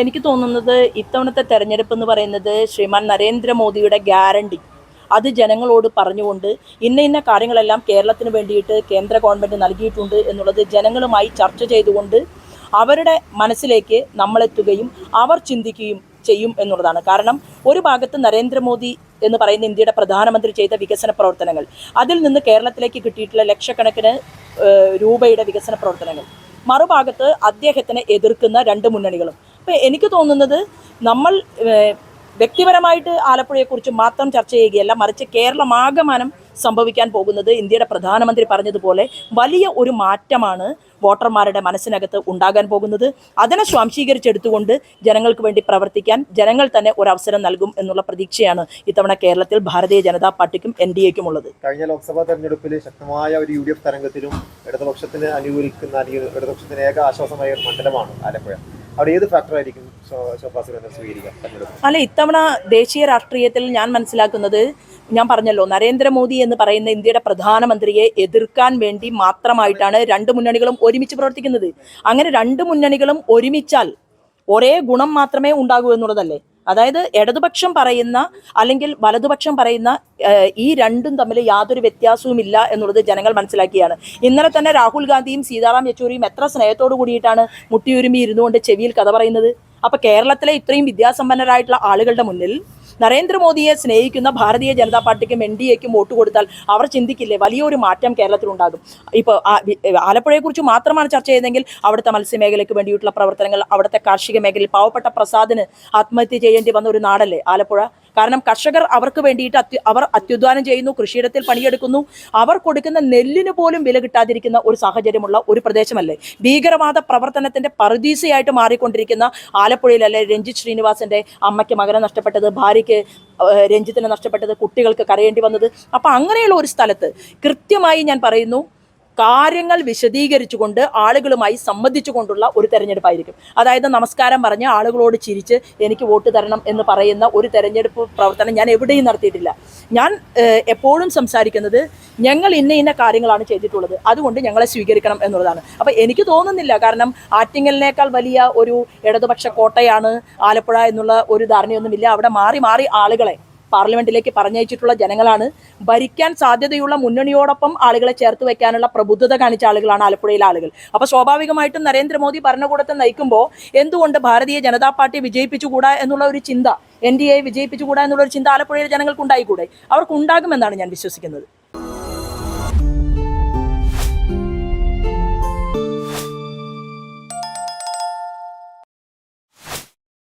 എനിക്ക് തോന്നുന്നത് ഇത്തവണത്തെ തെരഞ്ഞെടുപ്പ് എന്ന് പറയുന്നത് ശ്രീമാൻ നരേന്ദ്രമോദിയുടെ ഗ്യാരണ്ടി അത് ജനങ്ങളോട് പറഞ്ഞുകൊണ്ട് ഇന്ന കാര്യങ്ങളെല്ലാം കേരളത്തിന് വേണ്ടിയിട്ട് കേന്ദ്ര ഗവൺമെൻറ് നൽകിയിട്ടുണ്ട് എന്നുള്ളത് ജനങ്ങളുമായി ചർച്ച ചെയ്തുകൊണ്ട് അവരുടെ മനസ്സിലേക്ക് നമ്മളെത്തുകയും അവർ ചിന്തിക്കുകയും ചെയ്യും എന്നുള്ളതാണ്. കാരണം ഒരു ഭാഗത്ത് നരേന്ദ്രമോദി എന്ന് പറയുന്ന ഇന്ത്യയുടെ പ്രധാനമന്ത്രി ചെയ്ത വികസന പ്രവർത്തനങ്ങൾ, അതിൽ നിന്ന് കേരളത്തിലേക്ക് കിട്ടിയിട്ടുള്ള ലക്ഷക്കണക്കിന് രൂപയുടെ വികസന പ്രവർത്തനങ്ങൾ, മറുഭാഗത്ത് അദ്ദേഹത്തിനെ എതിർക്കുന്ന രണ്ട് മുന്നണികളും. അപ്പോൾ എനിക്ക് തോന്നുന്നത് നമ്മൾ വ്യക്തിപരമായിട്ട് ആലപ്പുഴയെക്കുറിച്ച് മാത്രം ചർച്ച ചെയ്യുകയല്ല, മറിച്ച് കേരളമാകമാനം സംഭവിക്കാൻ പോകുന്നത് ഇന്ത്യയുടെ പ്രധാനമന്ത്രി പറഞ്ഞതുപോലെ വലിയ ഒരു മാറ്റമാണ് വോട്ടർമാരുടെ മനസ്സിനകത്ത് ഉണ്ടാകാൻ പോകുന്നത്. അതിനെ സ്വാംശീകരിച്ചെടുത്തുകൊണ്ട് ജനങ്ങൾക്ക് വേണ്ടി പ്രവർത്തിക്കാൻ ജനങ്ങൾ തന്നെ ഒരു അവസരം നൽകും എന്നുള്ള പ്രതീക്ഷയാണ് ഇത്തവണ കേരളത്തിൽ ഭാരതീയ ജനതാ പാർട്ടിക്കും NDAക്കും ഉള്ളത്. കഴിഞ്ഞ ലോക്സഭാ തെരഞ്ഞെടുപ്പിൽ ശക്തമായ ഒരു UDF തരംഗത്തിലും ഇടതുപക്ഷത്തിന് അനുകൂലിക്കുന്ന അല്ലെങ്കിൽ ഇടതുപക്ഷത്തിന് ഏക ആശ്വാസമായ ഒരു മണ്ഡലമാണ് ആലപ്പുഴ. അവിടെ ഏത് ഫാക്ടറായിരിക്കും അല്ല, ഇത്തവണ ദേശീയ രാഷ്ട്രീയത്തിൽ ഞാൻ മനസ്സിലാക്കുന്നത്, ഞാൻ പറഞ്ഞല്ലോ, നരേന്ദ്രമോദി എന്ന് പറയുന്ന ഇന്ത്യയുടെ പ്രധാനമന്ത്രിയെ എതിർക്കാൻ വേണ്ടി മാത്രമായിട്ടാണ് രണ്ട് മുന്നണികളും ഒരുമിച്ച് പ്രവർത്തിക്കുന്നത്. അങ്ങനെ രണ്ട് മുന്നണികളും ഒരുമിച്ചാൽ ഒരേ ഗുണം മാത്രമേ ഉണ്ടാകൂ എന്നുള്ളതല്ലേ. അതായത് ഇടതുപക്ഷം പറയുന്ന അല്ലെങ്കിൽ വലതുപക്ഷം പറയുന്ന ഈ രണ്ടും തമ്മിൽ യാതൊരു വ്യത്യാസവുമില്ല എന്നുള്ളത് ജനങ്ങൾ മനസ്സിലാക്കിയാണ്. ഇന്നലെ തന്നെ രാഹുൽ ഗാന്ധിയും സീതാറാം യെച്ചൂരിയും എത്ര സ്നേഹത്തോടു കൂടിയിട്ടാണ് മുട്ടിയുരുമി ഇരുന്നുകൊണ്ട് ചെവിയിൽ കഥ പറയുന്നത്. അപ്പോൾ കേരളത്തിലെ ഇത്രയും വിദ്യാസമ്പന്നരായിട്ടുള്ള ആളുകളുടെ മുന്നിൽ നരേന്ദ്രമോദിയെ സ്നേഹിക്കുന്ന ഭാരതീയ ജനതാ പാർട്ടിക്കും NDAക്കും വോട്ട് കൊടുത്താൽ അവർ ചിന്തിക്കില്ലേ വലിയൊരു മാറ്റം കേരളത്തിലുണ്ടാകും. ഇപ്പോൾ ആലപ്പുഴയെക്കുറിച്ച് മാത്രമാണ് ചർച്ച ചെയ്തതെങ്കിൽ അവിടുത്തെ മത്സ്യമേഖലയ്ക്ക് വേണ്ടിയിട്ടുള്ള പ്രവർത്തനങ്ങൾ, അവിടുത്തെ കാർഷിക മേഖലയിൽ പാവപ്പെട്ട പ്രസാദിന് ആത്മഹത്യ ചെയ്യേണ്ടി വന്ന ഒരു നാടല്ലേ ആലപ്പുഴ. കാരണം കർഷകർ അവർക്ക് വേണ്ടിയിട്ട് അവർ അത്യുദ്ധാനം ചെയ്യുന്നു, കൃഷിയിടത്തിൽ പണിയെടുക്കുന്നു, അവർ കൊടുക്കുന്ന നെല്ലിന് പോലും വില കിട്ടാതിരിക്കുന്ന ഒരു സാഹചര്യമുള്ള ഒരു പ്രദേശമല്ലേ. ഭീകരവാദ പ്രവർത്തനത്തിന്റെ പറുദീസയായിട്ട് മാറിക്കൊണ്ടിരിക്കുന്ന ആലപ്പുഴയിലല്ലേ രഞ്ജിത്ത് ശ്രീനിവാസന്റെ അമ്മയ്ക്ക് മകനെ നഷ്ടപ്പെട്ടത്, ഭാര്യയ്ക്ക് രഞ്ജിത്തിനെ നഷ്ടപ്പെട്ടത്, കുട്ടികൾക്ക് കരയേണ്ടി വന്നത്. അപ്പം അങ്ങനെയുള്ള ഒരു സ്ഥലത്ത് കൃത്യമായി ഞാൻ പറയുന്നു, കാര്യങ്ങൾ വിശദീകരിച്ചുകൊണ്ട് ആളുകളുമായി സംവദിച്ചുകൊണ്ടുള്ള ഒരു തെരഞ്ഞെടുപ്പായിരിക്കും. അതായത് നമസ്കാരം പറഞ്ഞ് ആളുകളോട് ചിരിച്ച് എനിക്ക് വോട്ട് തരണം എന്ന് പറയുന്ന ഒരു തെരഞ്ഞെടുപ്പ് പ്രവർത്തനം ഞാൻ എവിടെയും നടത്തിയിട്ടില്ല. ഞാൻ എപ്പോഴും സംസാരിക്കുന്നത് ഞങ്ങൾ ഇന്ന കാര്യങ്ങളാണ് ചെയ്തിട്ടുള്ളത്, അതുകൊണ്ട് ഞങ്ങളെ സ്വീകരിക്കണം എന്നുള്ളതാണ്. അപ്പോൾ എനിക്ക് തോന്നുന്നില്ല, കാരണം ആറ്റിങ്ങലിനേക്കാൾ വലിയ ഒരു ഇടതുപക്ഷ കോട്ടയാണ് ആലപ്പുഴ എന്നുള്ള ഒരു ധാരണയൊന്നുമില്ല. അവിടെ മാറി മാറി ആളുകളെ പാർലമെന്റിലേക്ക് പറഞ്ഞയച്ചിട്ടുള്ള ജനങ്ങളാണ്. ഭരിക്കാൻ സാധ്യതയുള്ള മുന്നണിയോടൊപ്പം ആളുകളെ ചേർത്ത് വെക്കാനുള്ള പ്രബുദ്ധത കാണിച്ച ആളുകളാണ് ആലപ്പുഴയിലെ ആളുകൾ. അപ്പോൾ സ്വാഭാവികമായിട്ടും നരേന്ദ്രമോദി ഭരണകൂടത്തെ നയിക്കുമ്പോൾ എന്തുകൊണ്ട് ഭാരതീയ ജനതാ പാർട്ടി വിജയിപ്പിച്ചുകൂടാ എന്നുള്ള ഒരു ചിന്ത, NDA വിജയിപ്പിച്ചുകൂടാ എന്നുള്ള ഒരു ചിന്ത ആലപ്പുഴയിലെ ജനങ്ങൾക്ക് ഉണ്ടായിക്കൂടെ? അവർക്കുണ്ടാകുമെന്നാണ് ഞാൻ വിശ്വസിക്കുന്നത്.